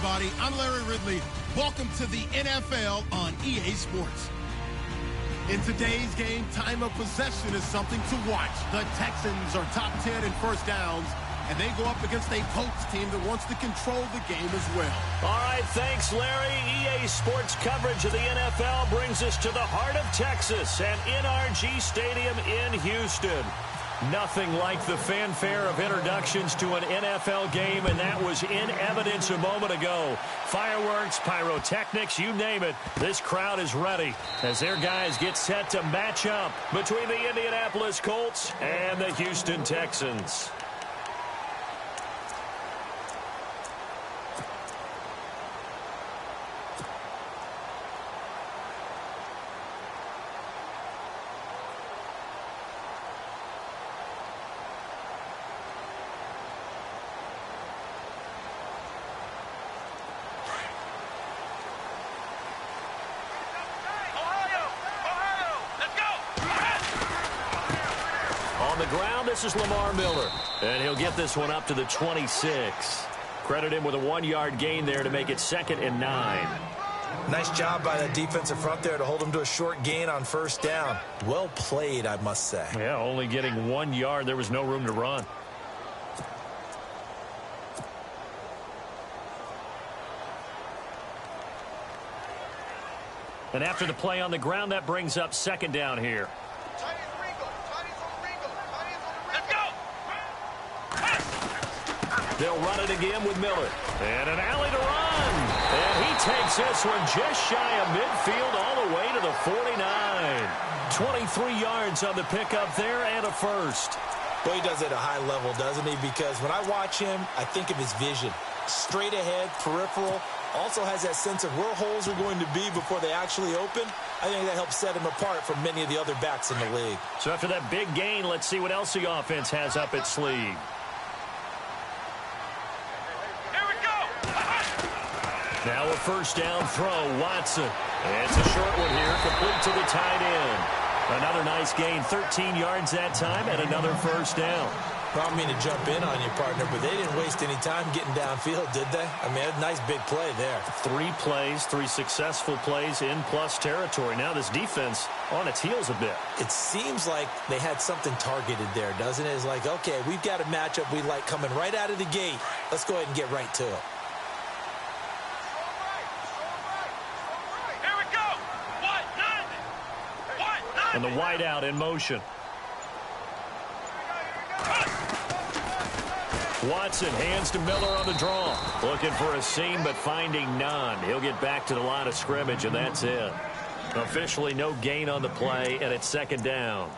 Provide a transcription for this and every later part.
everybody. I'm Larry Ridley. Welcome to the NFL on EA Sports. In today's game, time of possession is something to watch. The Texans are top 10 in first downs, and they go up against a Colts team that wants to control the game as well. All right, thanks, Larry. EA Sports coverage of the NFL brings us to the heart of Texas and NRG Stadium in Houston. Nothing like the fanfare of introductions to an NFL game, and that was in evidence a moment ago. Fireworks, pyrotechnics, you name it. This crowd is ready as their guys get set to match up between the Indianapolis Colts and the Houston Texans. This is Lamar Miller, and he'll get this one up to the 26. Credit him with a 1-yard gain there to make it 2nd and 9. Nice job by the defensive front there to hold him to a short gain on first down. Well played, I must say. Yeah, only getting 1 yard. There was no room to run. And after the play on the ground, that brings up 2nd down here. They'll run it again with Miller. And an alley to run. And he takes this one just shy of midfield all the way to the 49. 23 yards on the pickup there and a first. Well, he does it at a high level, doesn't he? Because when I watch him, I think of his vision. Straight ahead, peripheral. Also has that sense of where holes are going to be before they actually open. I think that helps set him apart from many of the other backs in the league. So after that big gain, let's see what else the offense has up its sleeve. Now a first down throw, Watson. It's a short one here, complete to the tight end. Another nice gain, 13 yards that time, and another first down. I don't mean to jump in on you, partner, but they didn't waste any time getting downfield, did they? I mean, a nice big play there. 3 plays, 3 successful plays in plus territory. Now this defense on its heels a bit. It seems like they had something targeted there, doesn't it? It's like, okay, we've got a matchup we like coming right out of the gate. Let's go ahead and get right to it. And the wideout in motion. Watson hands to Miller on the draw. Looking for a seam, but finding none. He'll get back to the line of scrimmage, and that's it. Officially no gain on the play, and it's 2nd down.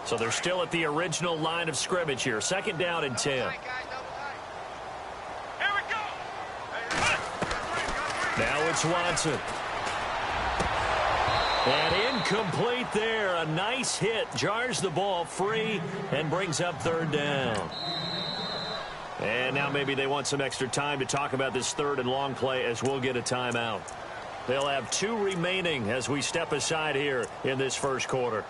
So they're still at the original line of scrimmage here. 2nd down and 10. Now it's Watson. And incomplete there. A nice hit. Jars the ball free and brings up 3rd down. And now maybe they want some extra time to talk about this 3rd and long play as we'll get a timeout. They'll have 2 remaining as we step aside here in this first quarter.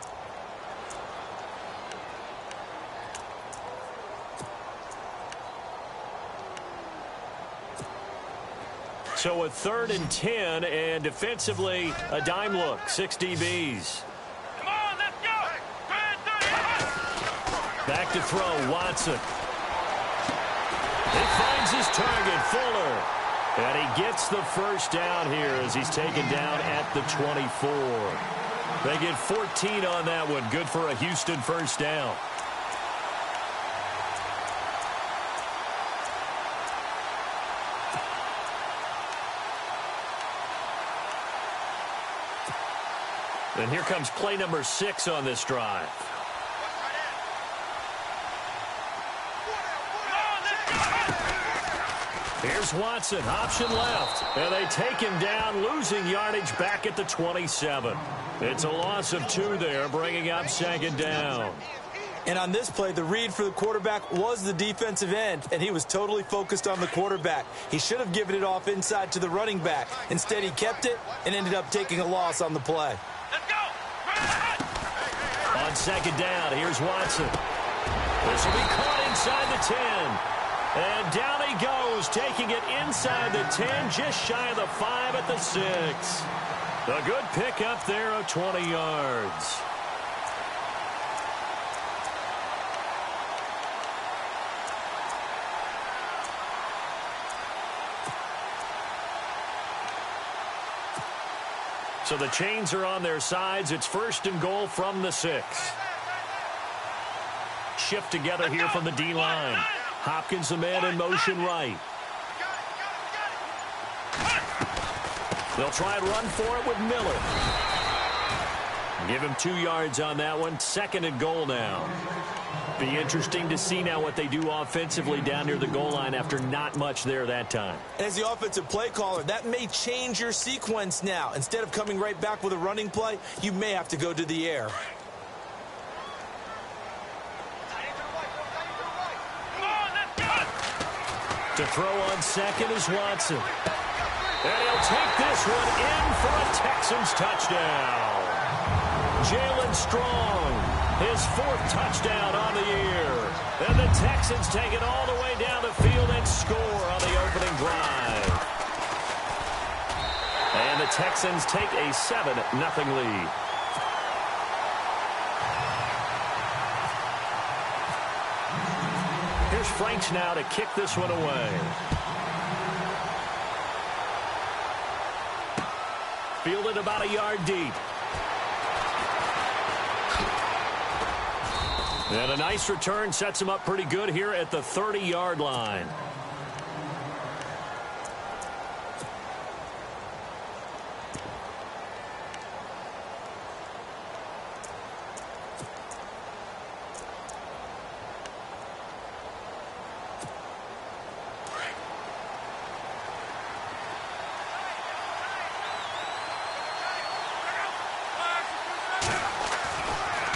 So a 3rd and 10, and defensively, a dime look, 6 DBs. Come on, let's go! Back to throw, Watson. He finds his target, Fuller. And he gets the first down here as he's taken down at the 24. They get 14 on that one. Good for a Houston first down. And here comes play number 6 on this drive. Here's Watson, option left. And they take him down, losing yardage back at the 27. It's a loss of 2 there, bringing up 2nd down. And on this play, the read for the quarterback was the defensive end, and he was totally focused on the quarterback. He should have given it off inside to the running back. Instead, he kept it and ended up taking a loss on the play. Let's go! on second down. Here's Watson. This will be caught inside the 10. And down he goes, taking it inside the 10, just shy of the 5 at the 6. A good pickup there of 20 yards. So the chains are on their sides. It's 1st and goal from the 6. Shift together here from the D-line. Hopkins, the man in motion right. They'll try and run for it with Miller. Give him 2 yards on that one. 2nd and goal now. Be interesting to see now what they do offensively down near the goal line after not much there that time. As the offensive play caller, that may change your sequence now. Instead of coming right back with a running play, you may have to go to the air. To throw on 2nd is Watson. And he'll take this one in for a Texans touchdown. Jalen Strong, his 4th touchdown on the year. And the Texans take it all the way down the field and score on the opening drive. And the Texans take a 7-0 lead. Here's Franks now to kick this one away. Fielded about a yard deep. And a nice return sets him up pretty good here at the 30-yard line.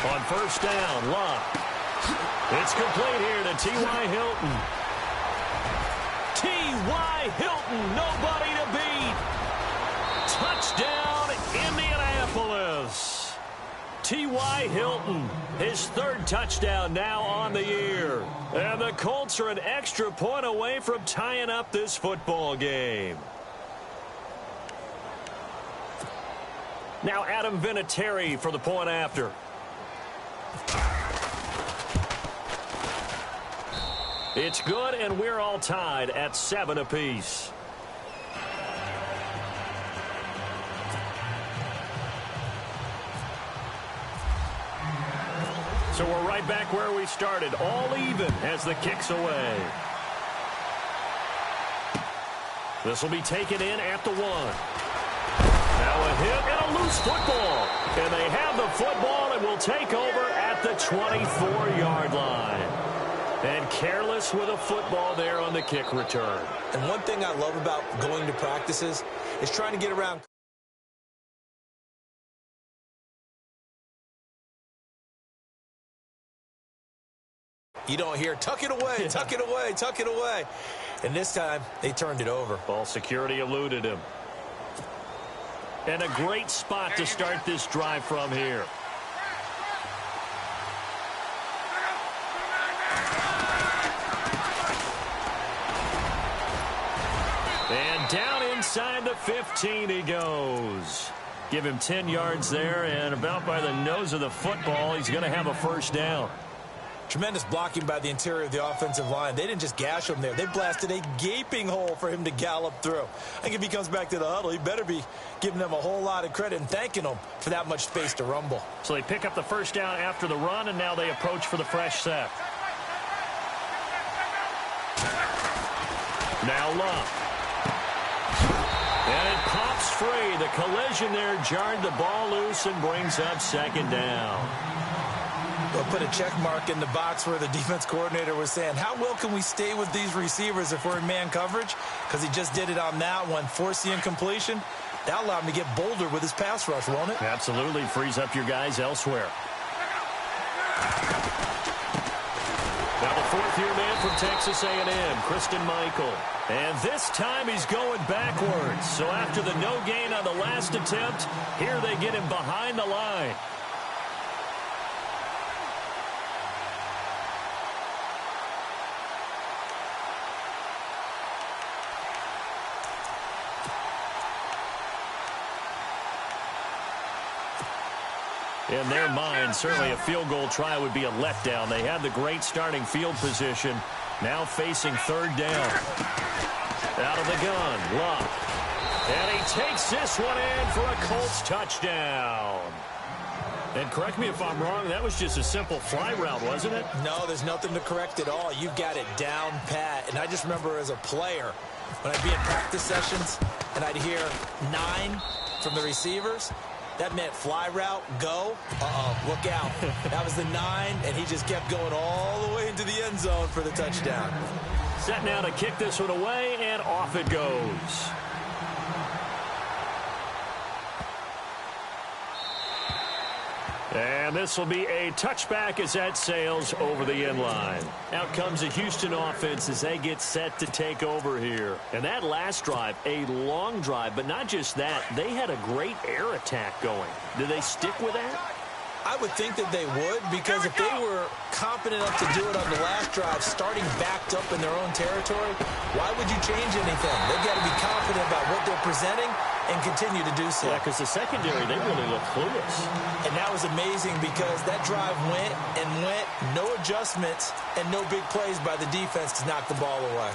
On 1st down, Love. It's complete here to T.Y. Hilton. T.Y. Hilton, nobody to beat. Touchdown, Indianapolis. T.Y. Hilton, his 3rd touchdown now on the year. And the Colts are an extra point away from tying up this football game. Now Adam Vinatieri for the point after. It's good, and we're all tied at 7 apiece. So we're right back where we started, all even as the kick's away. This will be taken in at the 1. Now a hit and a loose football. And they have the football and will take over at the 24-yard line. And careless with a football there on the kick return. And one thing I love about going to practices is trying to get around. You don't hear, tuck it away, tuck it away, tuck it away. And this time, they turned it over. Ball security eluded him. And a great spot to start this drive from here. And down inside the 15 he goes. Give him 10 yards there, and about by the nose of the football, he's going to have a 1st down. Tremendous blocking by the interior of the offensive line. They didn't just gash him there. They blasted a gaping hole for him to gallop through. I think if he comes back to the huddle, he better be giving them a whole lot of credit and thanking them for that much space to rumble. So they pick up the 1st down after the run, and now they approach for the fresh set. Now Love. And it pops free. The collision there jarred the ball loose and brings up 2nd down. We'll put a check mark in the box where the defense coordinator was saying, how well can we stay with these receivers if we're in man coverage? Because he just did it on that one, forcing incompletion. That'll allow him to get bolder with his pass rush, won't it? Absolutely. Frees up your guys elsewhere. Now the 4th-year man from Texas A&M, Christine Michael. And this time he's going backwards. So after the no gain on the last attempt, here they get him behind the line. In their mind, certainly a field goal try would be a letdown. They had the great starting field position. Now facing third down. Out of the gun, Luck. And he takes this one in for a Colts touchdown. And correct me if I'm wrong, that was just a simple fly route, wasn't it? No, there's nothing to correct at all. You've got it down pat. And I just remember as a player, when I'd be in practice sessions and I'd hear 9 from the receivers, that meant fly route, go. Look out. That was the 9, and he just kept going all the way into the end zone for the touchdown. Set now to kick this one away, and off it goes. And this will be a touchback as that sails over the end line. Out comes the Houston offense as they get set to take over here. And that last drive, a long drive, but not just that, they had a great air attack going. Do they stick with that? I would think that they would, because if they were competent enough to do it on the last drive, starting backed up in their own territory, why would you change anything? They've got to be confident about what they're presenting and continue to do so. Yeah, because the secondary, they really look clueless. And that was amazing because that drive went and went, no adjustments and no big plays by the defense to knock the ball away.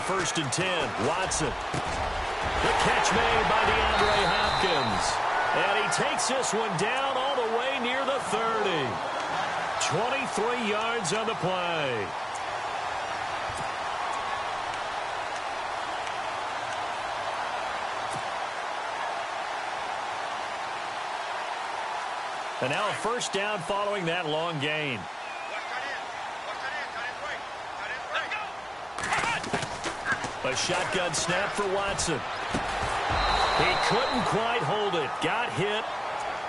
First and 10, Watson. The catch made by DeAndre Hopkins. And he takes this one down all the way near the 30. 23 yards on the play. And now a first down following that long gain. A shotgun snap for Watson. He couldn't quite hold it. Got hit.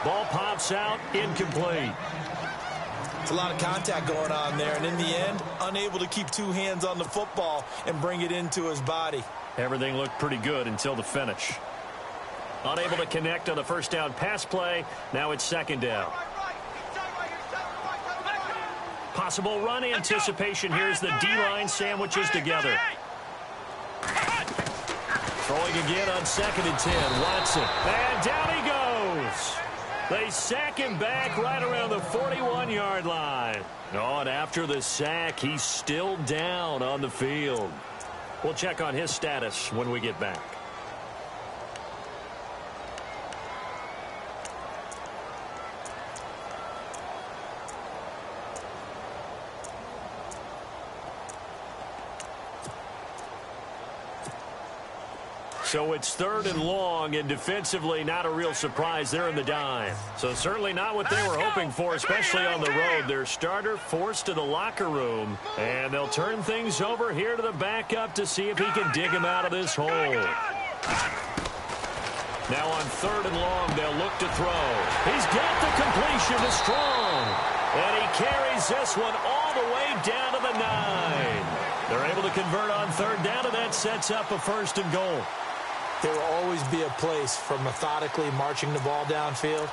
Ball pops out. Incomplete. It's a lot of contact going on there, and in the end, unable to keep 2 hands on the football and bring it into his body. Everything looked pretty good until the finish. Unable to connect on the first down pass play. Now it's second down. Possible run anticipation. Here's the D-line sandwiches together. Throwing again on second and 10. Watson. And down he goes. They sack him back right around the 41-yard line. Oh, and after the sack, he's still down on the field. We'll check on his status when we get back. So it's third and long, and defensively not a real surprise. They're in the dime. So certainly not what they were hoping for, especially on the road. Their starter forced to the locker room, and they'll turn things over here to the backup to see if he can dig him out of this hole. Now on third and long, they'll look to throw. He's got the completion to Strong, and he carries this one all the way down to the 9. They're able to convert on third down, and that sets up a first and goal. There will always be a place for methodically marching the ball downfield.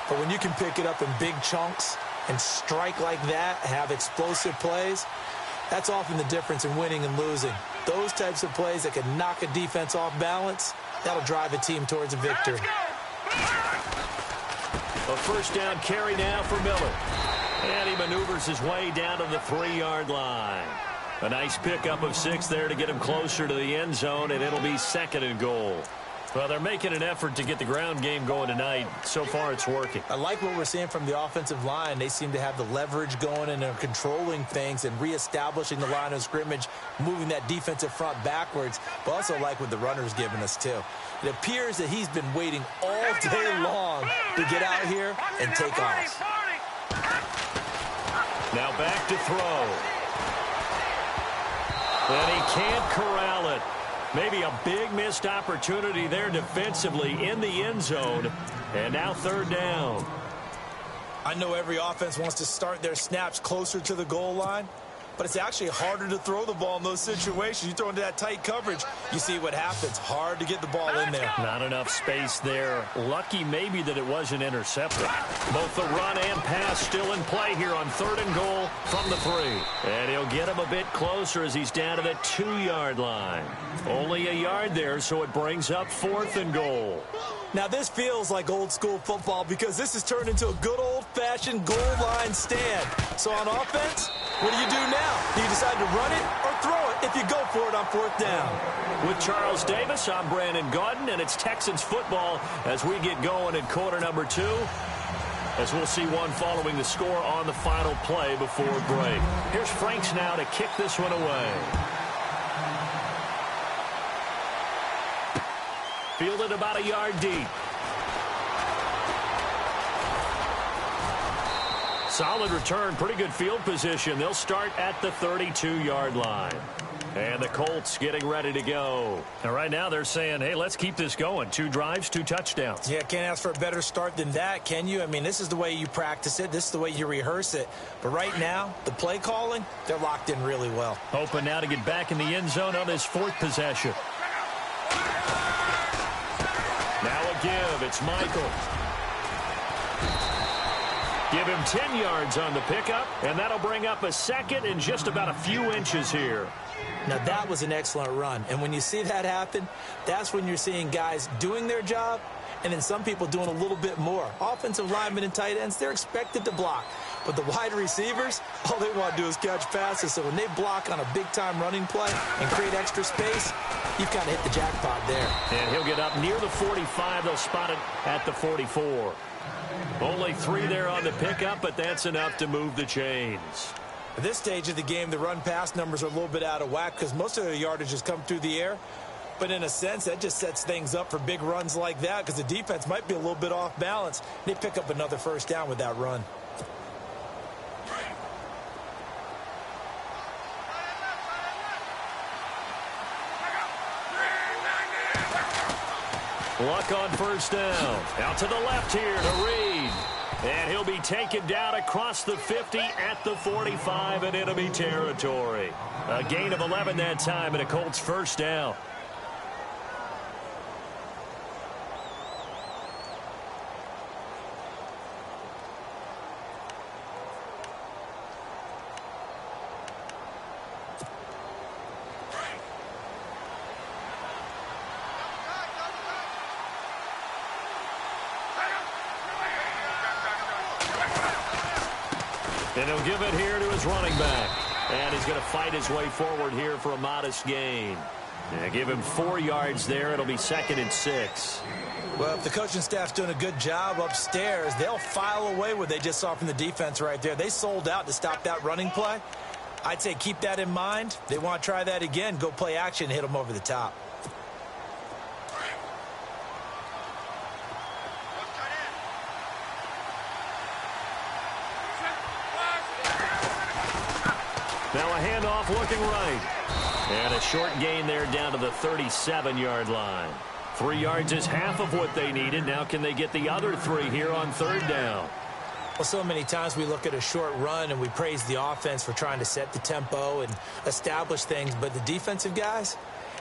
But when you can pick it up in big chunks and strike like that, have explosive plays, that's often the difference in winning and losing. Those types of plays that can knock a defense off balance, that'll drive a team towards a victory. A first down carry now for Miller. And he maneuvers his way down to the 3-yard line. A nice pickup of 6 there to get him closer to the end zone, and it'll be second and goal. Well, they're making an effort to get the ground game going tonight. So far, it's working. I like what we're seeing from the offensive line. They seem to have the leverage going and are controlling things and reestablishing the line of scrimmage, moving that defensive front backwards, but also like what the runner's giving us, too. It appears that he's been waiting all day long to get out here and take off. Now back to throw. And he can't corral it. Maybe a big missed opportunity there defensively in the end zone. And now third down. I know every offense wants to start their snaps closer to the goal line, but it's actually harder to throw the ball in those situations. You throw into that tight coverage, you see what happens. Hard to get the ball in there. Not enough space there. Lucky maybe that it wasn't intercepted. Both the run and pass still in play here on 3rd and goal from the 3. And he'll get him a bit closer as he's down to the 2-yard line. Only a yard there, so it brings up 4th and goal. Now, this feels like old-school football because this has turned into a good old-fashioned goal line stand. So on offense, what do you do now? Do you decide to run it or throw it if you go for it on 4th down? With Charles Davis, I'm Brandon Gaudin, and it's Texans football as we get going in quarter number 2. As we'll see one following the score on the final play before break. Here's Franks now to kick this one away. Fielded about a yard deep. Solid return, pretty good field position. They'll start at the 32-yard line. And the Colts getting ready to go. And right now they're saying, hey, let's keep this going. 2 drives, 2 touchdowns. Yeah, can't ask for a better start than that, can you? I mean, this is the way you practice it. This is the way you rehearse it. But right now, the play calling, they're locked in really well. Open now to get back in the end zone on his 4th possession. Now a give. It's Michael. Give him 10 yards on the pickup, and that'll bring up a 2nd and just about a few inches here. Now, that was an excellent run. And when you see that happen, that's when you're seeing guys doing their job and then some people doing a little bit more. Offensive linemen and tight ends, they're expected to block. But the wide receivers, all they want to do is catch passes. So when they block on a big-time running play and create extra space, you've kind of hit the jackpot there. And he'll get up near the 45. They'll spot it at the 44. Only 3 there on the pickup, but that's enough to move the chains. At this stage of the game, the run-pass numbers are a little bit out of whack because most of their yardage has come through the air. But in a sense, that just sets things up for big runs like that because the defense might be a little bit off balance. They pick up another 1st down with that run. Luck on 1st down. Out to the left here to Reed. And he'll be taken down across the 50 at the 45 and enemy territory. A gain of 11 that time and a Colts 1st down. And he'll give it here to his running back. And he's going to fight his way forward here for a modest gain. Yeah, give him 4 yards there. It'll be 2nd and 6. Well, if the coaching staff's doing a good job upstairs, they'll file away what they just saw from the defense right there. They sold out to stop that running play. I'd say keep that in mind. They want to try that again. Go play action, hit them over the top. Now a handoff looking right. And a short gain there down to the 37-yard line. 3 yards is half of what they needed. Now can they get the other 3 here on 3rd down? Well, so many times we look at a short run and we praise the offense for trying to set the tempo and establish things. But the defensive guys,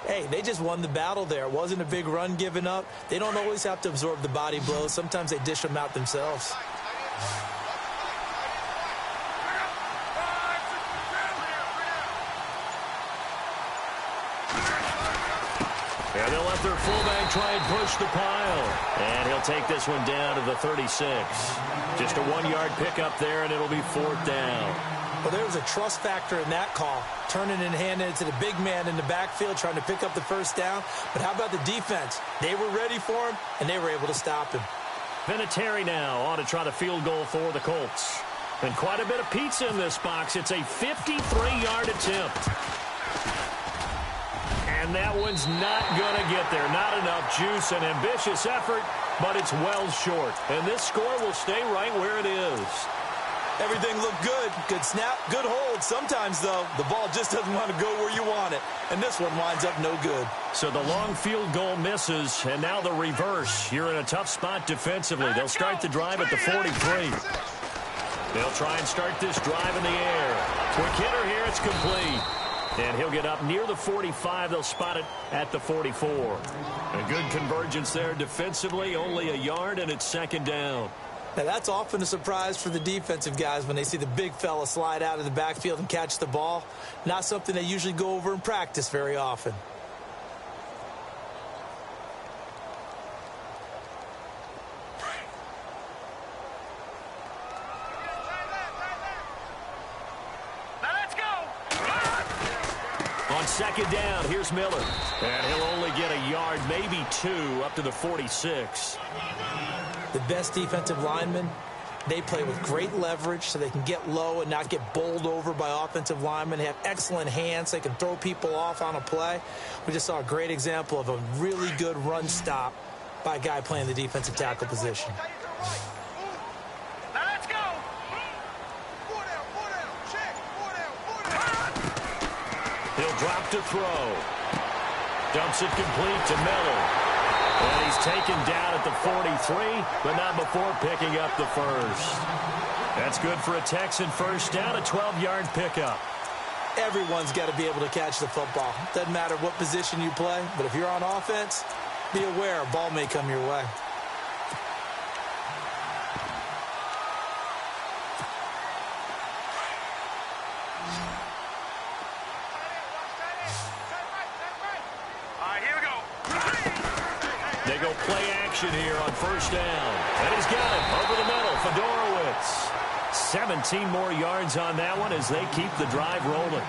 hey, they just won the battle there. It wasn't a big run given up. They don't always have to absorb the body blows. Sometimes they dish them out themselves. And they'll let their fullback try and push the pile. And he'll take this one down to the 36. Just a 1-yard pickup there, and it'll be 4th down. Well, there was a trust factor in that call. Turning and handing it to the big man in the backfield, trying to pick up the 1st down. But how about the defense? They were ready for him, and they were able to stop him. Vinatieri now on to try the field goal for the Colts. And quite a bit of pizza in this box. It's a 53-yard attempt. And that one's not going to get there. Not enough juice and ambitious effort, but it's well short. And this score will stay right where it is. Everything looked good. Good snap, good hold. Sometimes, though, the ball just doesn't want to go where you want it. And this one winds up no good. So the long field goal misses, and now the reverse. You're in a tough spot defensively. They'll start the drive at the 43. They'll try and start this drive in the air. Quick hitter here. It's complete. And he'll get up near the 45. They'll spot it at the 44. A good convergence there defensively. Only a yard, and it's second down. Now, that's often a surprise for the defensive guys when they see the big fella slide out of the backfield and catch the ball. Not something they usually go over in practice very often. On second down, here's Miller. And he'll only get a yard, maybe two, up to the 46. The best defensive linemen, they play with great leverage so they can get low and not get bowled over by offensive linemen. They have excellent hands. They can throw people off on a play. We just saw a great example of a really good run stop by a guy playing the defensive tackle position. He'll drop to throw. Dumps it complete to Miller. And he's taken down at the 43, but not before picking up the first. That's good for a Texan first down, a 12-yard pickup. Everyone's got to be able to catch the football. Doesn't matter what position you play, but if you're on offense, be aware a ball may come your way. They go play action here on first down. And he's got it over the middle. Fedorowicz. 17 more yards on that one as they keep the drive rolling.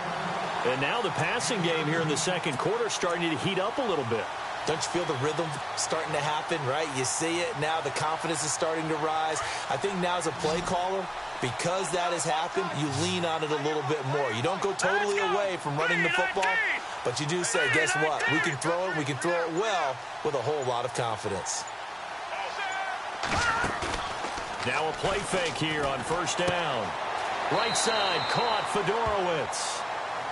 And now the passing game here in the second quarter starting to heat up a little bit. Don't you feel the rhythm starting to happen, right? You see it now. The confidence is starting to rise. I think now as a play caller, because that has happened, you lean on it a little bit more. You don't go totally away from running the football, but you do say, guess what? We can throw it. We can throw it well with a whole lot of confidence. Now a play fake here on first down. Right side, caught Fedorowicz.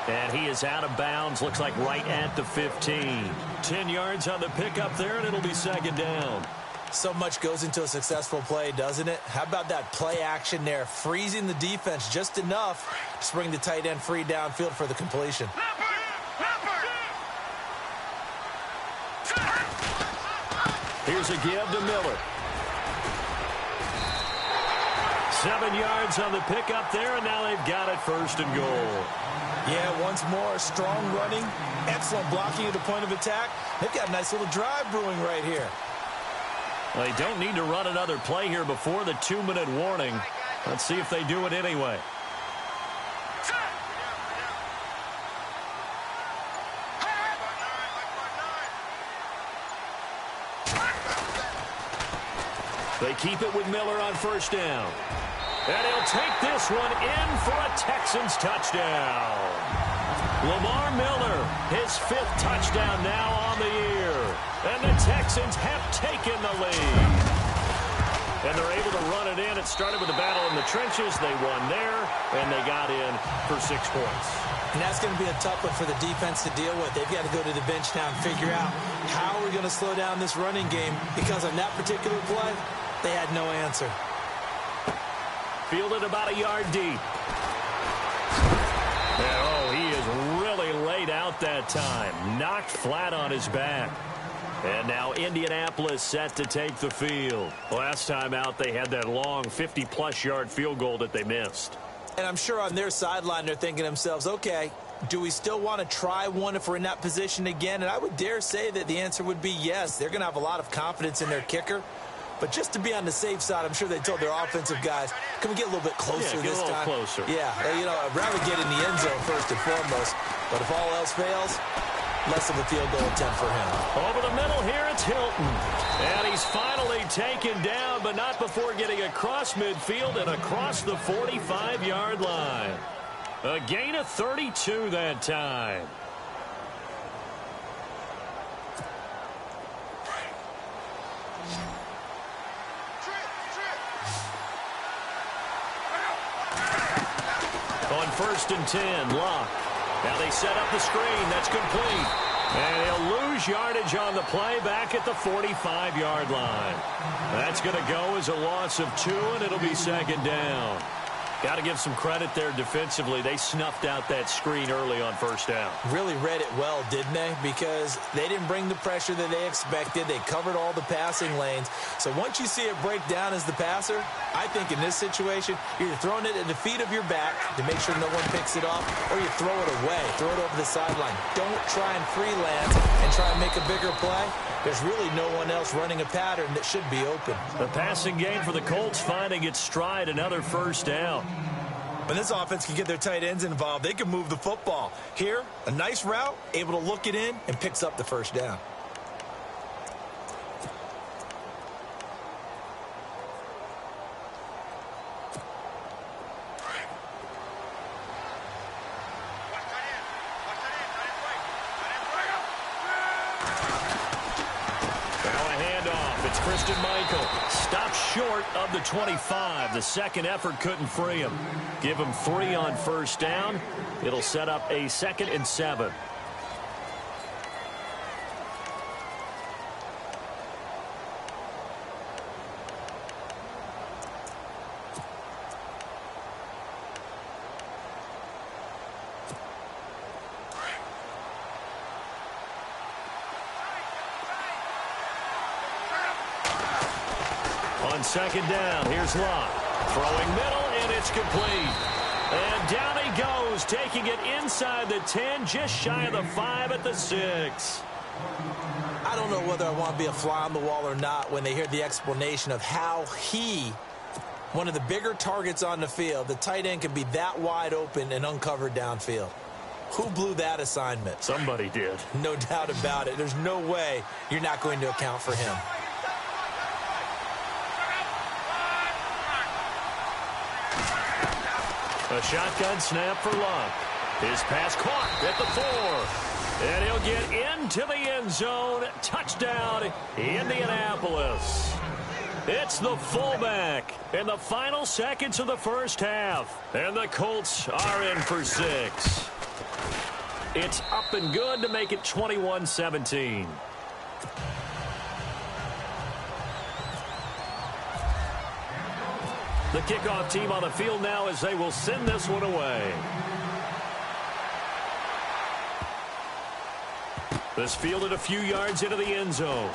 And he is out of bounds, looks like right at the 15. 10 yards on the pickup there, and it'll be second down. So much goes into a successful play, doesn't it? How about that play action there, freezing the defense just enough to bring the tight end free downfield for the completion. Here's a give to Miller. 7 yards on the pickup there, and now they've got it first and goal. Yeah, once more, strong running, excellent blocking at the point of attack. They've got a nice little drive brewing right here. Well, they don't need to run another play here before the 2-minute warning. Let's see if they do it anyway. They keep it with Miller on first down. And he'll take this one in for a Texans touchdown. Lamar Miller, his 5th touchdown now on the year. And the Texans have taken the lead. And they're able to run it in. It started with a battle in the trenches. They won there, and they got in for 6 points. And that's going to be a tough one for the defense to deal with. They've got to go to the bench now and figure out how we're going to slow down this running game, because on that particular play, they had no answer. Fielded about a yard deep. And, oh, he is really laid out that time. Knocked flat on his back. And now Indianapolis set to take the field. Last time out, they had that long 50-plus yard field goal that they missed. And I'm sure on their sideline, they're thinking to themselves, okay, do we still want to try one if we're in that position again? And I would dare say that the answer would be yes. They're going to have a lot of confidence in their kicker. But just to be on the safe side, I'm sure they told their offensive guys, can we get a little bit closer this time? Yeah, get a little closer. Yeah, you know, I'd rather get in the end zone first and foremost. But if all else fails, less of a field goal attempt for him. Over the middle here, it's Hilton. And he's finally taken down, but not before getting across midfield and across the 45-yard line. A gain of 32 that time. On 1st and 10, Locke. Now they set up the screen. That's complete. And he'll lose yardage on the play back at the 45-yard line. That's going to go as a loss of 2, and it'll be second down. Got to give some credit there defensively. They snuffed out that screen early on first down. Really read it well, didn't they? Because they didn't bring the pressure that they expected. They covered all the passing lanes. So once you see it break down as the passer, I think in this situation, you're throwing it at the feet of your back to make sure no one picks it off, or you throw it away, throw it over the sideline. Don't try and freelance and try and make a bigger play. There's really no one else running a pattern that should be open. The passing game for the Colts finding its stride, another first down. When this offense can get their tight ends involved, they can move the football. Here, a nice route, able to look it in, and picks up the first down. Short of the 25. The second effort couldn't free him. Give him 3 on first down. It'll set up a 2nd and 7. On second down, here's Locke. Throwing middle, and it's complete. And down he goes, taking it inside the 10, just shy of the 5 at the 6. I don't know whether I want to be a fly on the wall or not when they hear the explanation of how one of the bigger targets on the field, the tight end can be that wide open and uncovered downfield. Who blew that assignment? Somebody did. No doubt about it. There's no way you're not going to account for him. A shotgun snap for Locke. His pass caught at the 4. And he'll get into the end zone. Touchdown, Indianapolis. It's the fullback in the final seconds of the first half. And the Colts are in for 6. It's up and good to make it 21-17. The kickoff team on the field now as they will send this one away. This fielded a few yards into the end zone.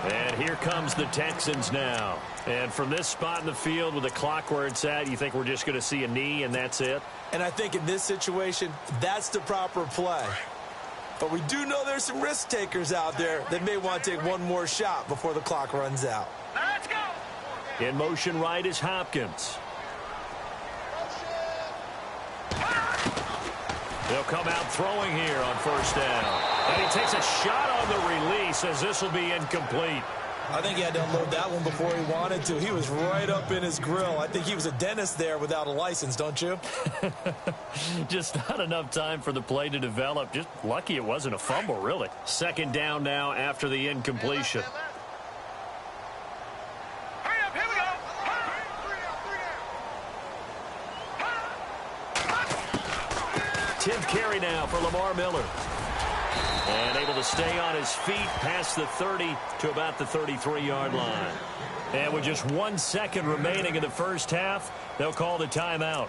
And here comes the Texans now. And from this spot in the field with the clock where it's at, you think we're just going to see a knee and that's it? And I think in this situation, that's the proper play. But we do know there's some risk takers out there that may want to take one more shot before the clock runs out. Let's go. In motion right is Hopkins. They'll come out throwing here on first down. And he takes a shot on the release as this will be incomplete. I think he had to unload that one before he wanted to. He was right up in his grill. I think he was a dentist there without a license, don't you? Just not enough time for the play to develop. Just lucky it wasn't a fumble, really. Second down now after the incompletion. Hurry up, here we go. 10th carry now for Lamar Miller. And able to stay on his feet past the 30 to about the 33-yard line. And with just 1 second remaining in the first half, they'll call the timeout.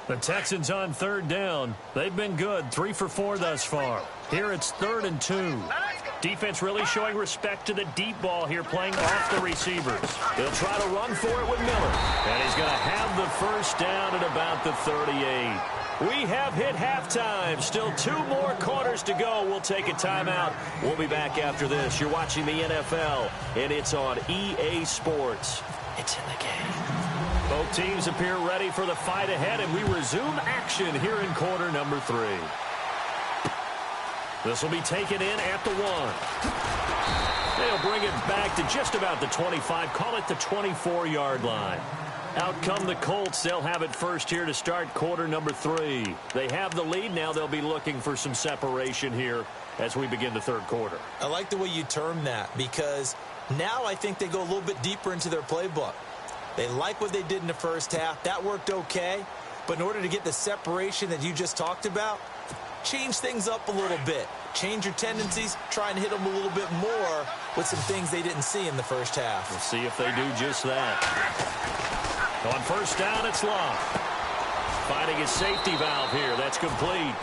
The Texans on third down. They've been good, 3 for 4 thus far. Here it's 3rd and 2. Defense really showing respect to the deep ball here, playing off the receivers. They'll try to run for it with Miller. And he's going to have the first down at about the 38. We have hit halftime. Still 2 more quarters to go. We'll take a timeout. We'll be back after this. You're watching the NFL, and it's on EA Sports. It's in the game. Both teams appear ready for the fight ahead, and we resume action here in quarter number 3. This will be taken in at the 1. They'll bring it back to just about the 25. Call it the 24-yard line. Out come the Colts. They'll have it first here to start quarter number 3. They have the lead. Now they'll be looking for some separation here as we begin the third quarter. I like the way you term that because now I think they go a little bit deeper into their playbook. They like what they did in the first half. That worked okay. But in order to get the separation that you just talked about, change things up a little bit. Change your tendencies, try and hit them a little bit more with some things they didn't see in the first half. We'll see if they do just that. On first down, it's Love. Finding his safety valve here. That's complete.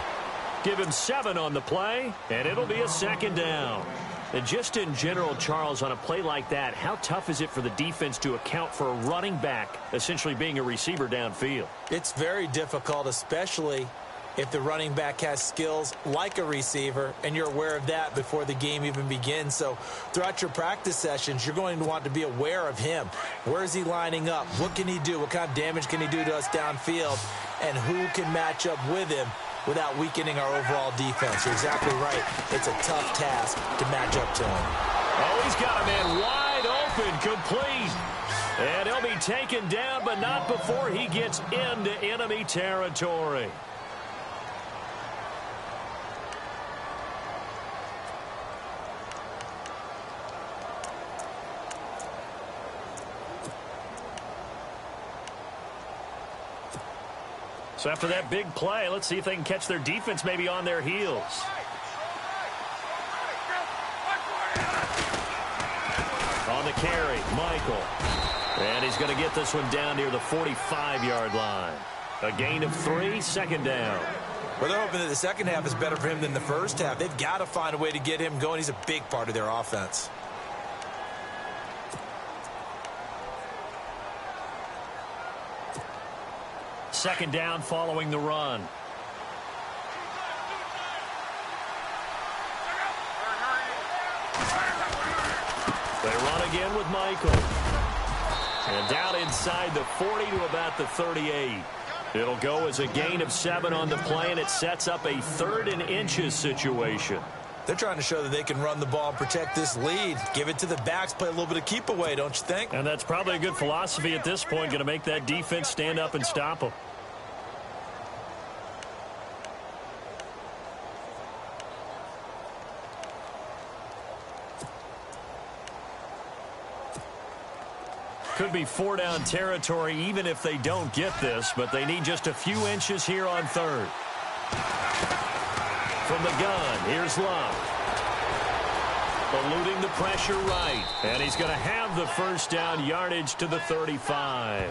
Give him 7 on the play, and it'll be a second down. And just in general, Charles, on a play like that, how tough is it for the defense to account for a running back essentially being a receiver downfield? It's very difficult, especially if the running back has skills like a receiver, and you're aware of that before the game even begins. So throughout your practice sessions, you're going to want to be aware of him. Where is he lining up? What can he do? What kind of damage can he do to us downfield? And who can match up with him without weakening our overall defense? You're exactly right. It's a tough task to match up to him. Oh, he's got a man wide open, complete. And he'll be taken down, but not before he gets into enemy territory. So after that big play, let's see if they can catch their defense maybe on their heels. On the carry, Michael. And he's going to get this one down near the 45-yard line. A gain of 3, second down. Well, they're hoping that the second half is better for him than the first half. They've got to find a way to get him going. He's a big part of their offense. Second down following the run. They run again with Michael. And down inside the 40 to about the 38. It'll go as a gain of 7 on the play, and it sets up a 3rd and inches situation. They're trying to show that they can run the ball and protect this lead. Give it to the backs, play a little bit of keep away, don't you think? And that's probably a good philosophy at this point, going to make that defense stand up and stop them. Could be 4-down territory even if they don't get this, but they need just a few inches here on 3rd. From the gun, here's Love. Eluding the pressure right, and he's going to have the first down yardage to the 35.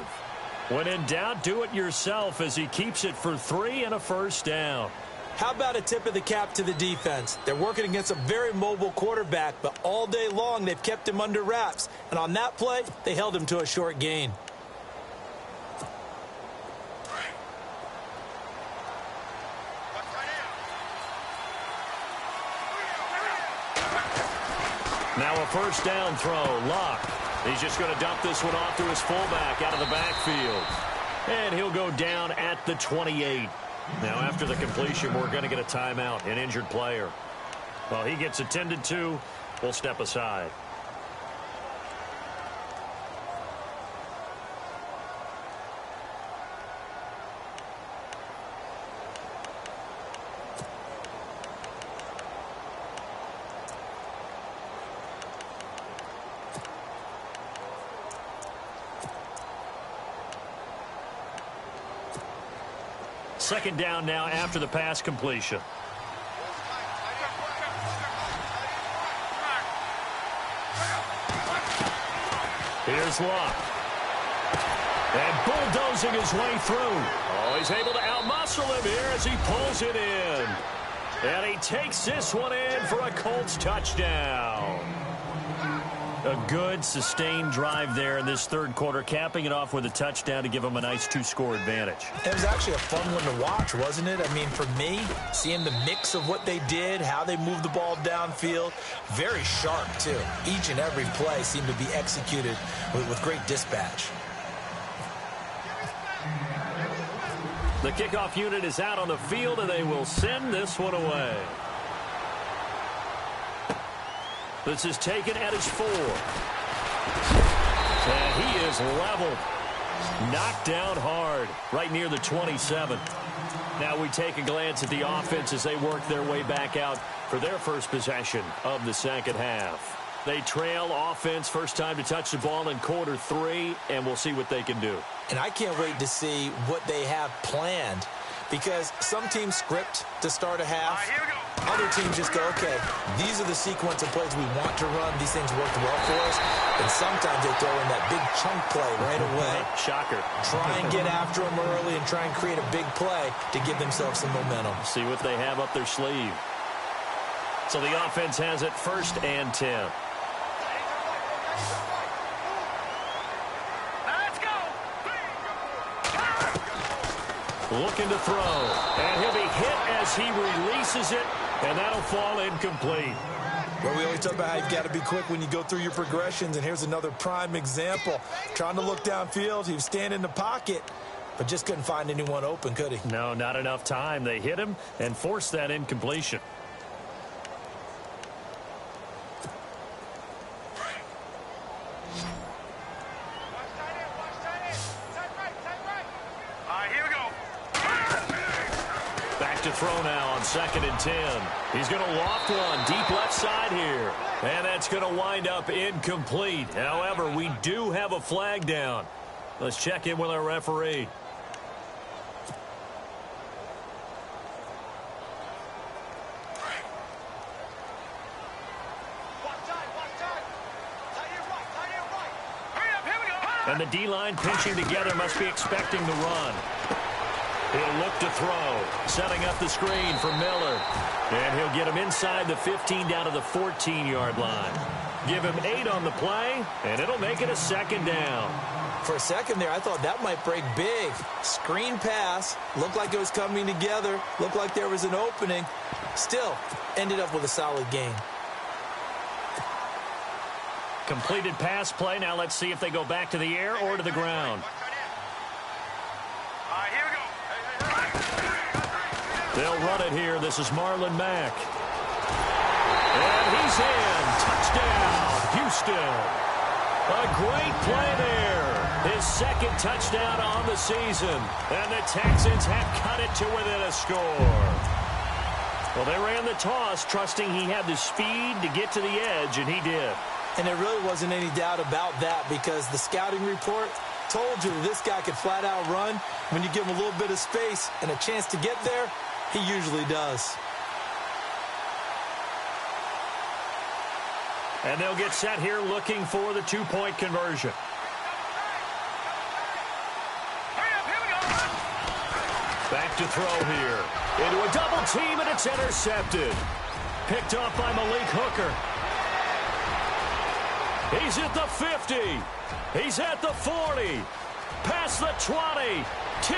When in doubt, do it yourself as he keeps it for 3 and a first down. How about a tip of the cap to the defense? They're working against a very mobile quarterback, but all day long they've kept him under wraps. And on that play, they held him to a short gain. Now a first down throw. Luck. He's just going to dump this one off to his fullback out of the backfield. And he'll go down at the 28. Now, after the completion, we're going to get a timeout, an injured player. Well, he gets attended to. We'll step aside. Second down now after the pass completion. Here's Luck. And bulldozing his way through. Oh, he's able to outmuscle him here as he pulls it in. And he takes this one in for a Colts touchdown. A good, sustained drive there in this 3rd quarter, capping it off with a touchdown to give them a nice 2-score advantage. It was actually a fun one to watch, wasn't it? I mean, for me, seeing the mix of what they did, how they moved the ball downfield, very sharp, too. Each and every play seemed to be executed with great dispatch. The kickoff unit is out on the field, and they will send this one away. This is taken at his 4. And he is leveled. Knocked down hard, right near the 27. Now we take a glance at the offense as they work their way back out for their first possession of the second half. They trail offense first time to touch the ball in quarter 3, and we'll see what they can do. And I can't wait to see what they have planned, because some teams script to start a half. Other teams just go, okay, these are the sequence of plays we want to run. These things worked well for us. And sometimes they throw in that big chunk play right away. Shocker. Try and get after them early and try and create a big play to give themselves some momentum. See what they have up their sleeve. So the offense has it 1st and 10. Looking to throw, and he'll be hit as he releases it, and that'll fall incomplete. Well, we always talk about how you've got to be quick when you go through your progressions, and here's another prime example. Trying to look downfield, he was standing in the pocket, but just couldn't find anyone open, could he? No, not enough time. They hit him and forced that incompletion. To throw now on 2nd and 10. He's going to loft one deep left side here. And that's going to wind up incomplete. However, we do have a flag down. Let's check in with our referee. And the D-line pinching together must be expecting the run. He'll look to throw, setting up the screen for Miller. And he'll get him inside the 15 down to the 14-yard line. Give him 8 on the play, and it'll make it a 2nd down. For a second there, I thought that might break big. Screen pass, looked like it was coming together, looked like there was an opening. Still, ended up with a solid gain. Completed pass play. Now let's see if they go back to the air or to the ground. They'll run it here. This is Marlon Mack. And he's in. Touchdown, Houston. A great play there. His 2nd touchdown on the season. And the Texans have cut it to within a score. Well, they ran the toss, trusting he had the speed to get to the edge, and he did. And there really wasn't any doubt about that, because the scouting report told you that this guy could flat out run. When you give him a little bit of space and a chance to get there, he usually does. And they'll get set here looking for the 2-point conversion. Back to throw here. Into a double team, and it's intercepted. Picked off by Malik Hooker. He's at the 50. He's at the 40. Past the 20. 10,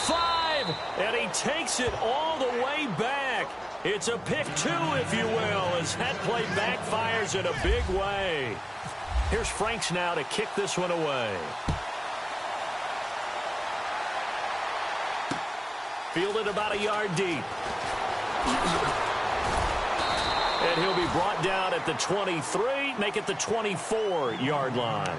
5, and he takes it all the way back. It's a pick 2, if you will, as that play backfires in a big way. Here's Franks now to kick this one away. Fielded about a yard deep. And he'll be brought down at the 23, make it the 24-yard line.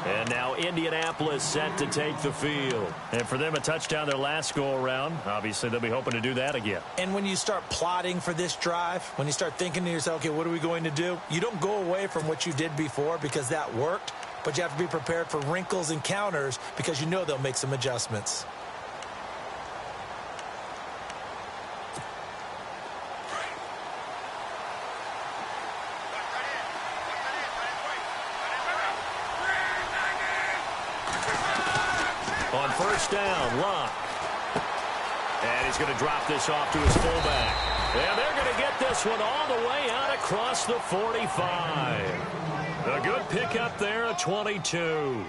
And now Indianapolis set to take the field. And for them, a touchdown their last go-around. Obviously, they'll be hoping to do that again. And when you start plotting for this drive, when you start thinking to yourself, okay, what are we going to do? You don't go away from what you did before because that worked, but you have to be prepared for wrinkles and counters because you know they'll make some adjustments. On 1st down, Locke. And he's going to drop this off to his fullback. And they're going to get this one all the way out across the 45. A good pickup there, a 22.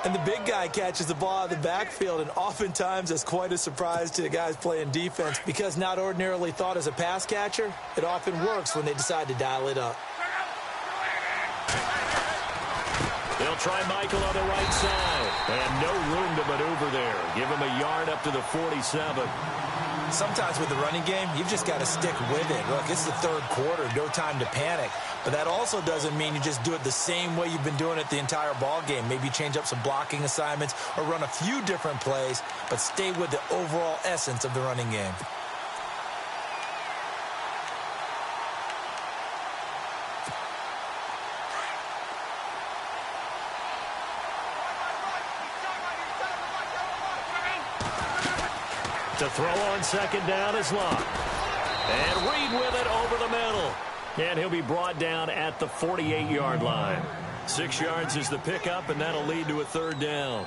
And the big guy catches the ball out of the backfield, and oftentimes that's quite a surprise to the guys playing defense because not ordinarily thought as a pass catcher, it often works when they decide to dial it up. They'll try Michael on the right side. And no room to maneuver there. Give him a yard up to the 47. Sometimes with the running game, you've just got to stick with it. Look, it's the 3rd quarter, no time to panic. But that also doesn't mean you just do it the same way you've been doing it the entire ball game. Maybe change up some blocking assignments or run a few different plays, but stay with the overall essence of the running game. To throw on second down is Locke. And Reed with it over the middle. And he'll be brought down at the 48-yard line. 6 yards is the pickup, and that'll lead to a third down.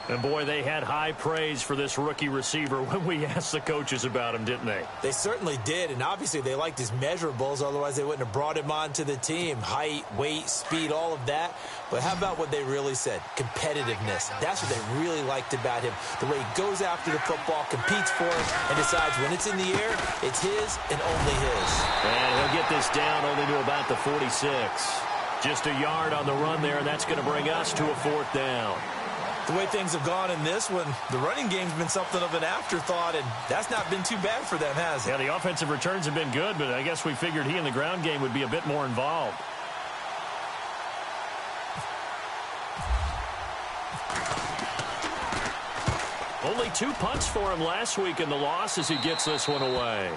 And, boy, they had high praise for this rookie receiver when we asked the coaches about him, didn't they? They certainly did, and obviously they liked his measurables. Otherwise, they wouldn't have brought him onto the team. Height, weight, speed, all of that. But how about what they really said? Competitiveness. That's what they really liked about him. The way he goes after the football, competes for it, and decides when it's in the air, it's his and only his. And he'll get this down only to about the 46. Just a yard on the run there, and that's going to bring us to a fourth down. The way things have gone in this one, the running game's been something of an afterthought, and that's not been too bad for them, has it? Yeah, the offensive returns have been good, but I guess we figured he in the ground game would be a bit more involved. Only 2 punts for him last week in the loss as he gets this one away.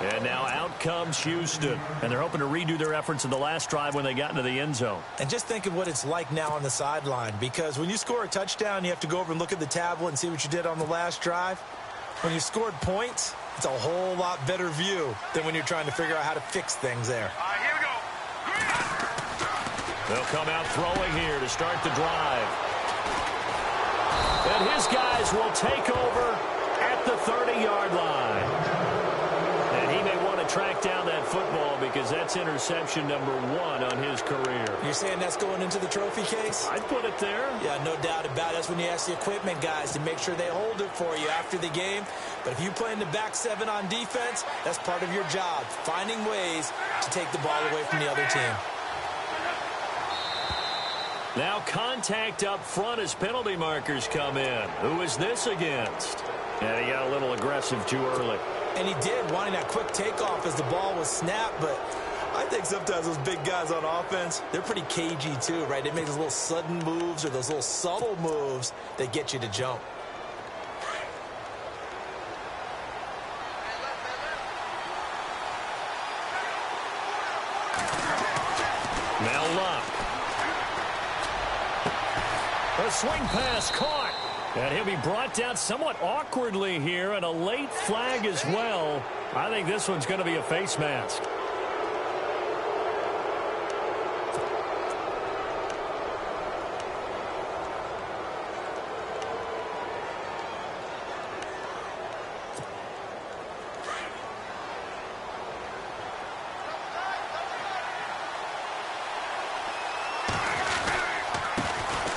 And now out comes Houston. And they're hoping to redo their efforts in the last drive when they got into the end zone. And just think of what it's like now on the sideline. Because when you score a touchdown, you have to go over and look at the tablet and see what you did on the last drive. When you scored points, it's a whole lot better view than when you're trying to figure out how to fix things there. Here we go. They'll come out throwing here to start the drive. And his guys will take over at the 30-yard line. Track down that football because that's interception number 1 on his career. You're saying that's going into the trophy case? I'd put it there. Yeah, no doubt about it. That's when you ask the equipment guys to make sure they hold it for you after the game. But if you play in the back 7 on defense, that's part of your job, finding ways to take the ball away from the other team. Now contact up front as penalty markers come in. Who is this against? And he got a little aggressive too early. And he did, wanting that quick takeoff as the ball was snapped. But I think sometimes those big guys on offense, they're pretty cagey too, right? They make those little sudden moves or those little subtle moves that get you to jump. Now Luck. A swing pass caught. And he'll be brought down somewhat awkwardly here, and a late flag as well. I think this one's going to be a face mask.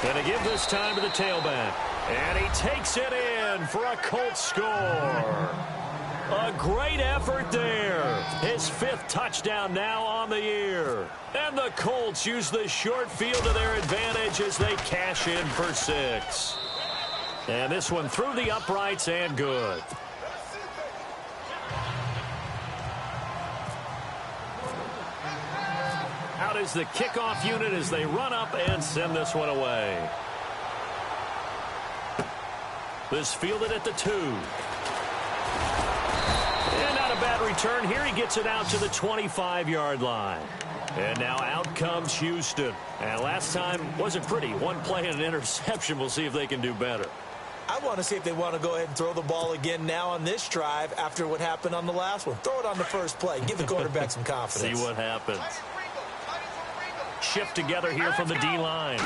And to give this time to the tailback. And he takes it in for a Colts score. A great effort there. His 5th touchdown now on the year. And the Colts use the short field to their advantage as they cash in for 6. And this one through the uprights and good. Out is the kickoff unit as they run up and send this one away. This fielded at the 2. And not a bad return here. He gets it out to the 25-yard line. And now out comes Houston. And last time wasn't pretty. 1 play and an interception. We'll see if they can do better. I want to see if they want to go ahead and throw the ball again now on this drive after what happened on the last one. Throw it on the first play. Give the quarterback some confidence. See what happens. Shift together here from the D-line.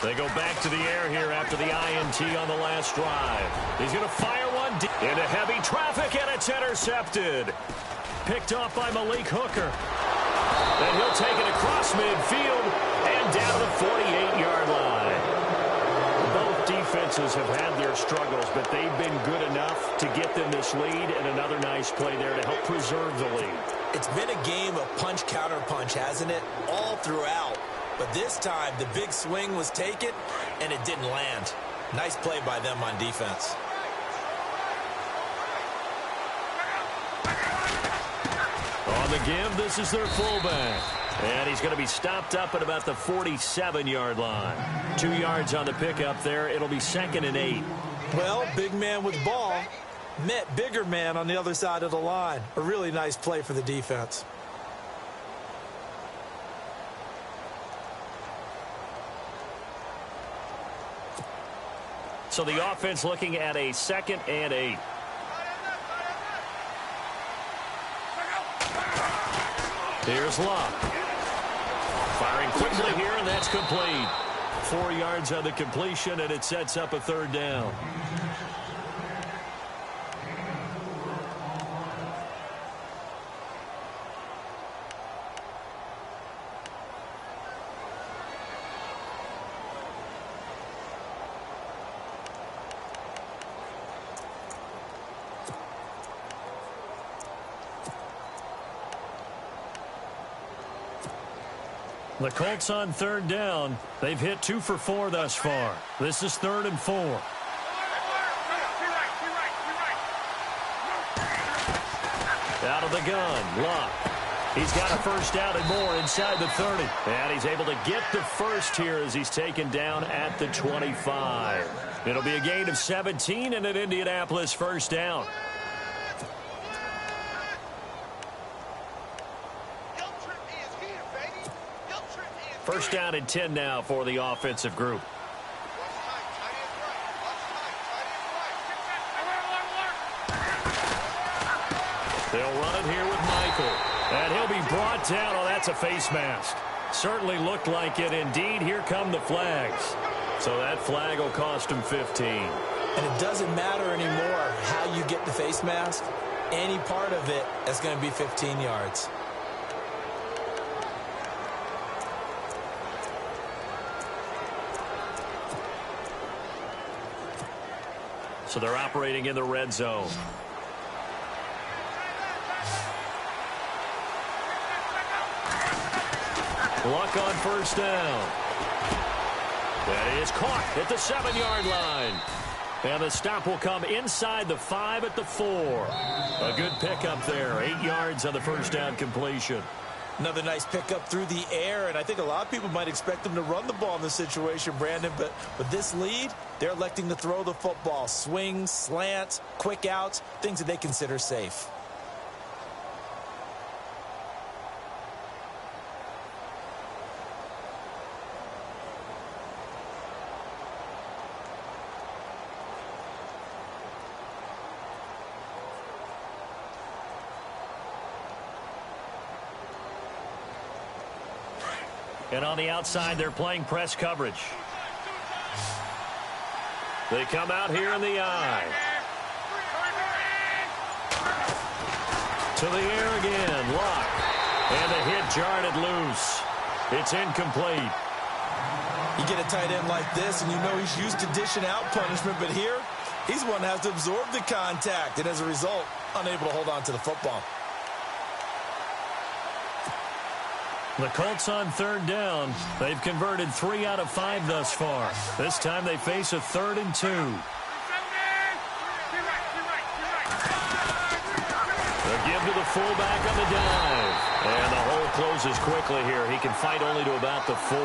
They go back to the air here after the INT on the last drive. He's going to fire one deep into heavy traffic, and it's intercepted. Picked off by Malik Hooker. Then he'll take it across midfield and down to the 48-yard line. Both defenses have had their struggles, but they've been good enough to get them this lead, and another nice play there to help preserve the lead. It's been a game of punch-counter-punch, hasn't it? All throughout. But this time, the big swing was taken, and it didn't land. Nice play by them on defense. On the give, this is their fullback. And he's going to be stopped up at about the 47-yard line. 2 yards on the pickup there. It'll be 2nd and 8. Well, big man with ball met bigger man on the other side of the line. A really nice play for the defense. So the offense looking at a 2nd and 8. Here's Locke. Firing quickly here, and that's complete. 4 yards on the completion, and it sets up a 3rd down. The Colts on 3rd down. They've hit 2 for 4 thus far. This is 3rd and 4. Out of the gun, Locke. He's got a 1st down and more inside the 30. And he's able to get the 1st here as he's taken down at the 25. It'll be a gain of 17 and an Indianapolis 1st down. First down and 10 now for the offensive group. They'll run it here with Michael. And he'll be brought down. Oh, that's a face mask. Certainly looked like it. Indeed, here come the flags. So that flag will cost him 15. And it doesn't matter anymore how you get the face mask. Any part of it is going to be 15 yards. So they're operating in the red zone. Luck on 1st down. That is caught at the 7-yard line. And the stop will come inside the 5 at the 4. A good pickup there. 8 yards on the 1st down completion. Another nice pickup through the air, and I think a lot of people might expect them to run the ball in this situation, Brandon, but with this lead, they're electing to throw the football. Swings, slants, quick outs, things that they consider safe. And on the outside, they're playing press coverage. They come out here in the eye. To the air again, Locke. And the hit jarred it loose. It's incomplete. You get a tight end like this, and you know he's used to dishing out punishment, but here, he's the one that has to absorb the contact, and as a result, unable to hold on to the football. The Colts on 3rd down. They've converted 3 out of 5 thus far. This time they face a 3rd and 2. The give to the fullback on the dive. And the hole closes quickly here. He can fight only to about the 4.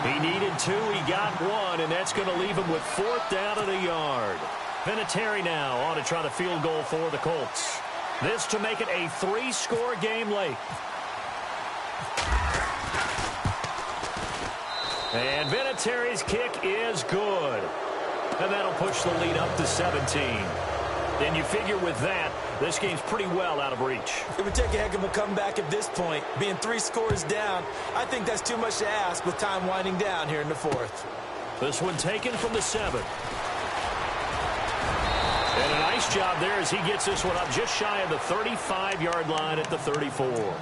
He needed 2. He got 1, and that's going to leave him with 4th down and a yard. Vinatieri now on to try the field goal for the Colts. This to make it a 3-score game late. And Vinatieri's kick is good. And that'll push the lead up to 17. And you figure with that, this game's pretty well out of reach. It would take a heck of a comeback at this point. Being 3 scores down, I think that's too much to ask with time winding down here in the 4th. This one taken from the 7. And a nice job there as he gets this one up just shy of the 35-yard line at the 34.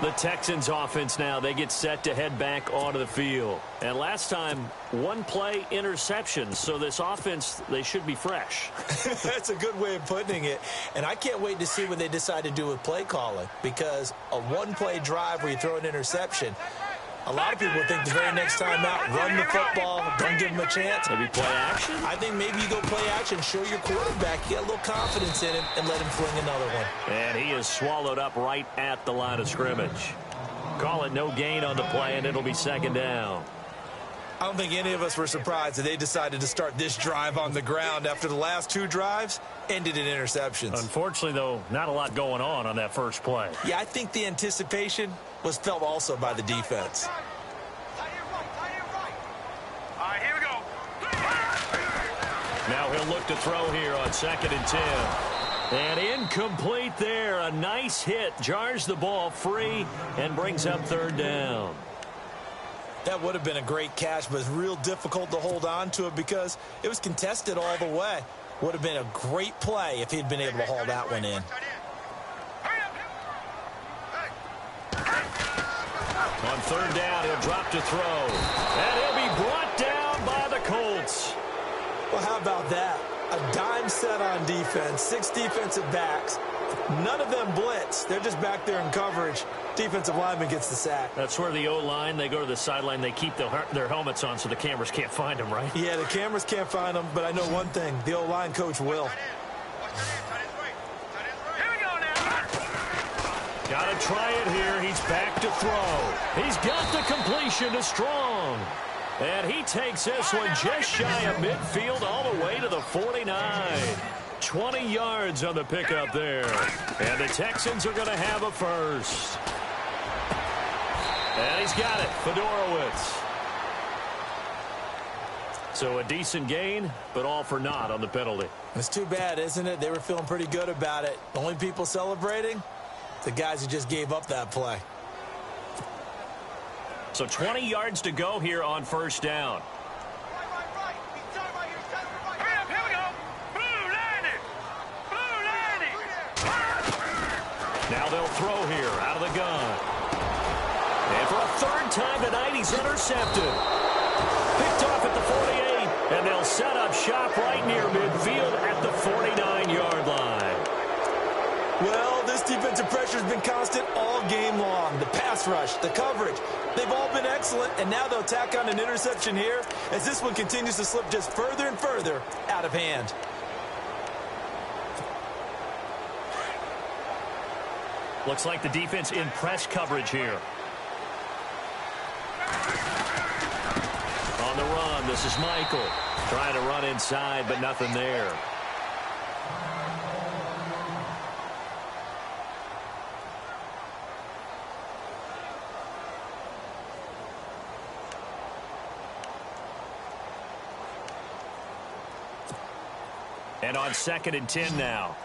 The Texans offense now, they get set to head back onto the field. And last time, 1-play interception. So this offense, they should be fresh. That's a good way of putting it. And I can't wait to see what they decide to do with play calling. Because a 1-play drive where you throw an interception, a lot of people think the very next time out, run the football, don't give them a chance. Maybe play action? I think maybe you go play action, show your quarterback, get a little confidence in him, and let him fling another one. And he is swallowed up right at the line of scrimmage. Call it no gain on the play, and it'll be 2nd down. I don't think any of us were surprised that they decided to start this drive on the ground after the last 2 drives ended in interceptions. Unfortunately, though, not a lot going on that first play. Yeah, I think the anticipation was felt also by the defense. All right, here we go. Now he'll look to throw here on 2nd and 10. And incomplete there. A nice hit. Jars the ball free and brings up 3rd down. That would have been a great catch, but it's real difficult to hold on to it because it was contested all the way. Would have been a great play if he'd been able to haul that one in. On 3rd down, he'll drop to throw. And he'll be brought down by the Colts. Well, how about that? A dime set on defense, 6 defensive backs. None of them blitz. They're just back there in coverage. Defensive lineman gets the sack. That's where the O-line, they go to the sideline, they keep their helmets on so the cameras can't find them, right? Yeah, the cameras can't find them, but I know one thing. The O-line coach will. Got to try it here. He's back to throw. He's got the completion to Strong. And he takes this one just shy of midfield all the way to the 49. 20 yards on the pickup there. And the Texans are going to have a first. And he's got it, Fedorowicz. So a decent gain, but all for naught on the penalty. It's too bad, isn't it? They were feeling pretty good about it. The only people celebrating, the guys who just gave up that play. So 20 yards to go here on 1st down. Now they'll throw here out of the gun. And for a 3rd time tonight, he's intercepted. Picked off at the 48, and they'll set up shop right near midfield at the 49-yard line. Well, this defensive pressure has been constant all game long. The pass rush, the coverage, they've all been excellent, and now they'll tack on an interception here as this one continues to slip just further and further out of hand. Looks like the defense in press coverage here. On the run, this is Michael. Trying to run inside, but nothing there. And on 2nd and 10 now.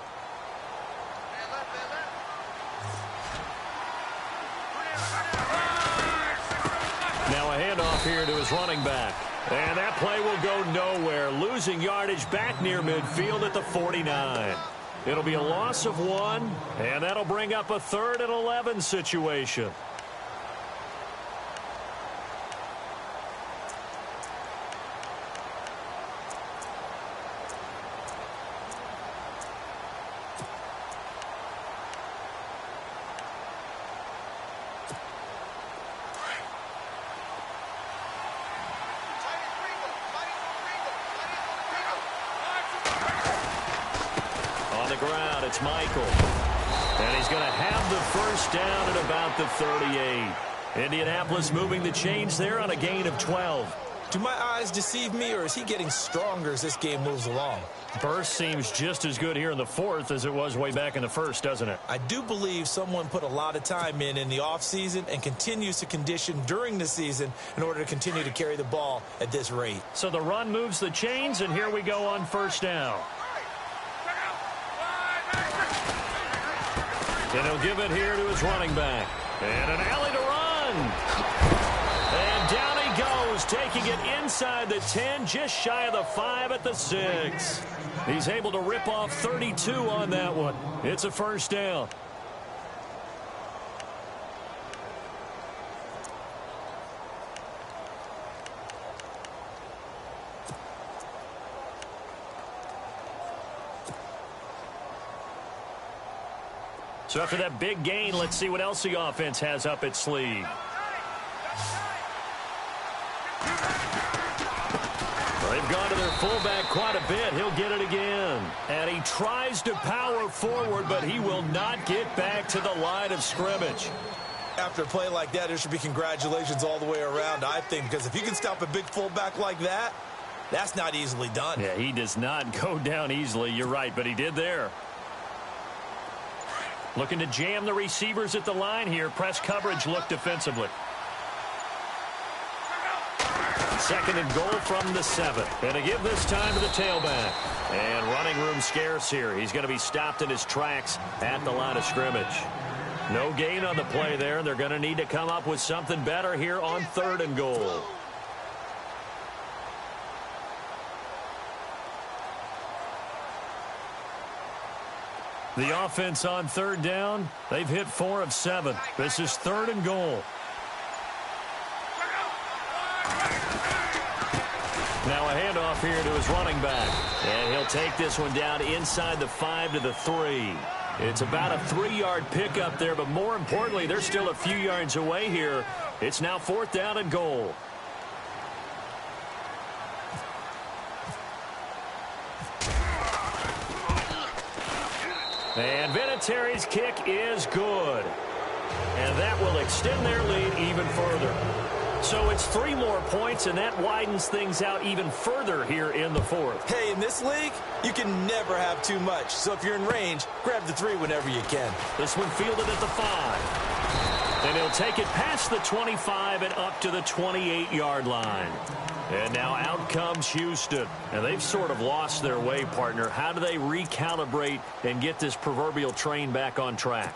Now a handoff here to his running back. And that play will go nowhere. Losing yardage back near midfield at the 49. It'll be a loss of 1, and that'll bring up a 3rd and 11 situation. Ground, it's Michael. And he's going to have the 1st down at about the 38. Indianapolis moving the chains there on a gain of 12. Do my eyes deceive me, or is he getting stronger as this game moves along? Burst seems just as good here in the 4th as it was way back in the 1st, doesn't it? I do believe someone put a lot of time in the offseason and continues to condition during the season in order to continue to carry the ball at this rate. So the run moves the chains, and here we go on 1st down. And he'll give it here to his running back. And an alley to run. And down he goes, taking it inside the 10, just shy of the 5 at the 6. He's able to rip off 32 on that one. It's a 1st down. So after that big gain, let's see what else the offense has up its sleeve. Well, they've gone to their fullback quite a bit. He'll get it again. And he tries to power forward, but he will not get back to the line of scrimmage. After a play like that, there should be congratulations all the way around, I think, because if you can stop a big fullback like that, that's not easily done. Yeah, he does not go down easily. You're right, but he did there. Looking to jam the receivers at the line here. Press coverage look defensively. Second and goal from the 7. And to give this time to the tailback. And running room scarce here. He's going to be stopped in his tracks at the line of scrimmage. No gain on the play there. They're going to need to come up with something better here on 3rd and goal. The offense on 3rd down, they've hit 4 of 7. This is 3rd and goal. Now a handoff here to his running back. And he'll take this one down inside the 5 to the 3. It's about a 3-yard pickup there, but more importantly, they're still a few yards away here. It's now 4th down and goal. And Vinatieri's kick is good. And that will extend their lead even further. So it's 3 more points, and that widens things out even further here in the 4th. Hey, in this league, you can never have too much. So if you're in range, grab the 3 whenever you can. This one fielded at the 5. And he'll take it past the 25 and up to the 28-yard line. And now out comes Houston. And they've sort of lost their way, partner. How do they recalibrate and get this proverbial train back on track?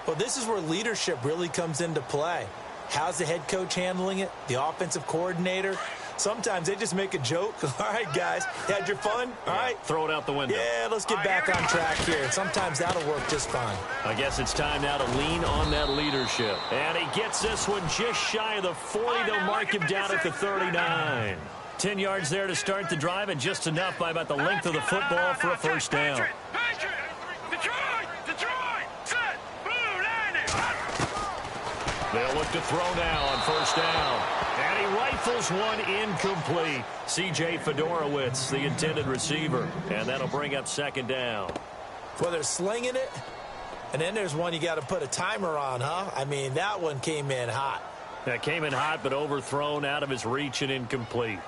Well, this is where leadership really comes into play. How's the head coach handling it? The offensive coordinator? Sometimes they just make a joke. All right, guys, had your fun? All right. Throw it out the window. Yeah, let's get back on track here. Sometimes that'll work just fine. I guess it's time now to lean on that leadership. And he gets this one just shy of the 40. They'll mark him down at the 39. 10 yards there to start the drive, and just enough by about the length of the football for a first down. They'll look to throw now on first down. And he rifles one incomplete. C.J. Fedorowicz, the intended receiver. And that'll bring up 2nd down. Well, they're slinging it. And then there's one you got to put a timer on, huh? I mean, that one came in hot. That came in hot, but overthrown, out of his reach, and incomplete.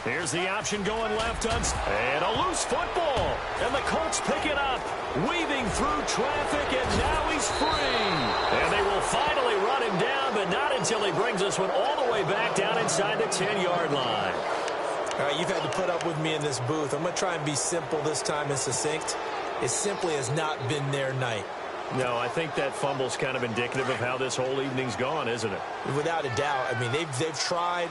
Here's the option going left. And a loose football. And the Colts pick it up. Weaving through traffic, and now he's free. And they will finally run him down, but not until he brings this one all the way back down inside the 10-yard line. All right, you've had to put up with me in this booth. I'm going to try and be simple this time and succinct. It simply has not been their night. No, I think that fumble's kind of indicative of how this whole evening's gone, isn't it? Without a doubt. I mean, they've tried,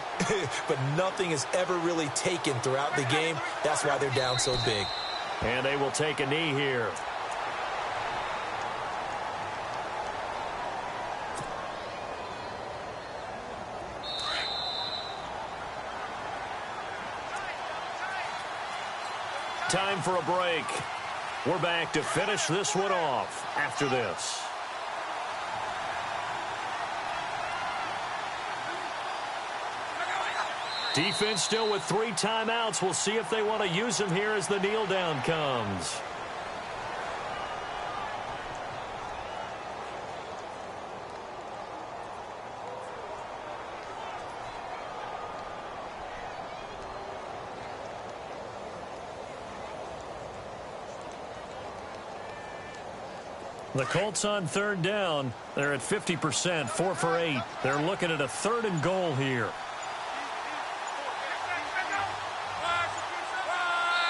but nothing has ever really taken throughout the game. That's why they're down so big. And they will take a knee here. Time for a break. We're back to finish this one off after this. Defense still with 3 timeouts. We'll see if they want to use them here as the kneel down comes. The Colts on 3rd down. They're at 50%, 4 for 8. They're looking at a 3rd and goal here.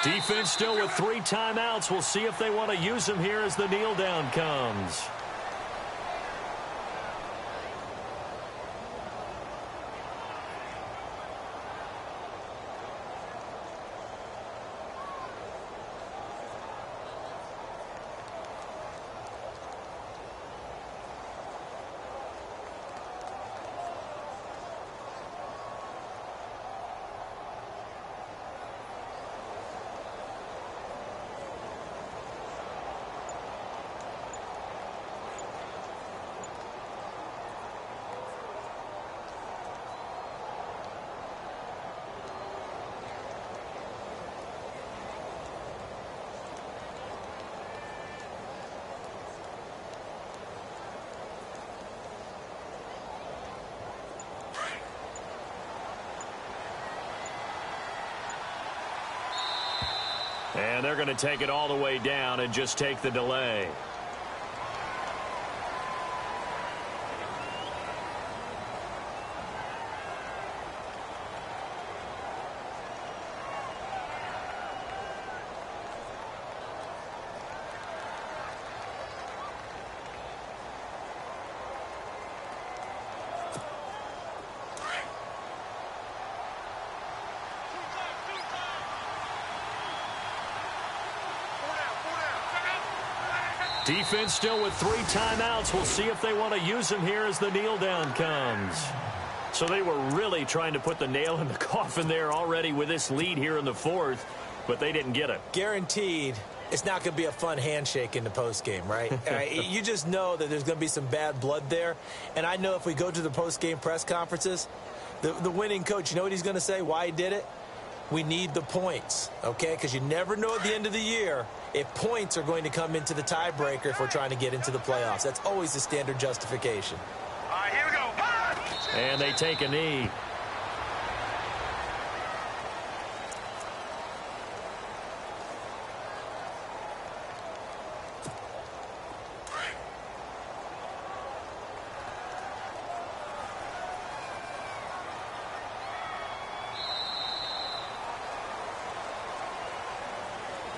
Defense still with 3 timeouts. We'll see if they want to use them here as the kneel down comes. And they're going to take it all the way down and just take the delay. Defense still with 3 timeouts. We'll see if they want to use them here as the kneel down comes. So they were really trying to put the nail in the coffin there already with this lead here in the 4th, but they didn't get it. Guaranteed it's not going to be a fun handshake in the postgame, right? You just know that there's going to be some bad blood there. And I know if we go to the postgame press conferences, the winning coach, you know what he's going to say, why he did it? We need the points, okay? Because you never know at the end of the year if points are going to come into the tiebreaker if we're trying to get into the playoffs. That's always the standard justification. All right, here we go. And they take a knee.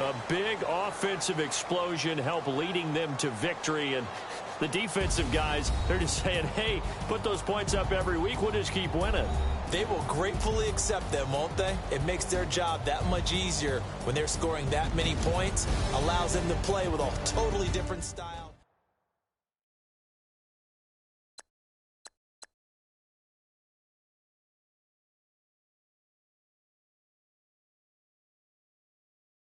A big offensive explosion helped leading them to victory. And the defensive guys, they're just saying, hey, put those points up every week. We'll just keep winning. They will gratefully accept them, won't they? It makes their job that much easier when they're scoring that many points. Allows them to play with a totally different style.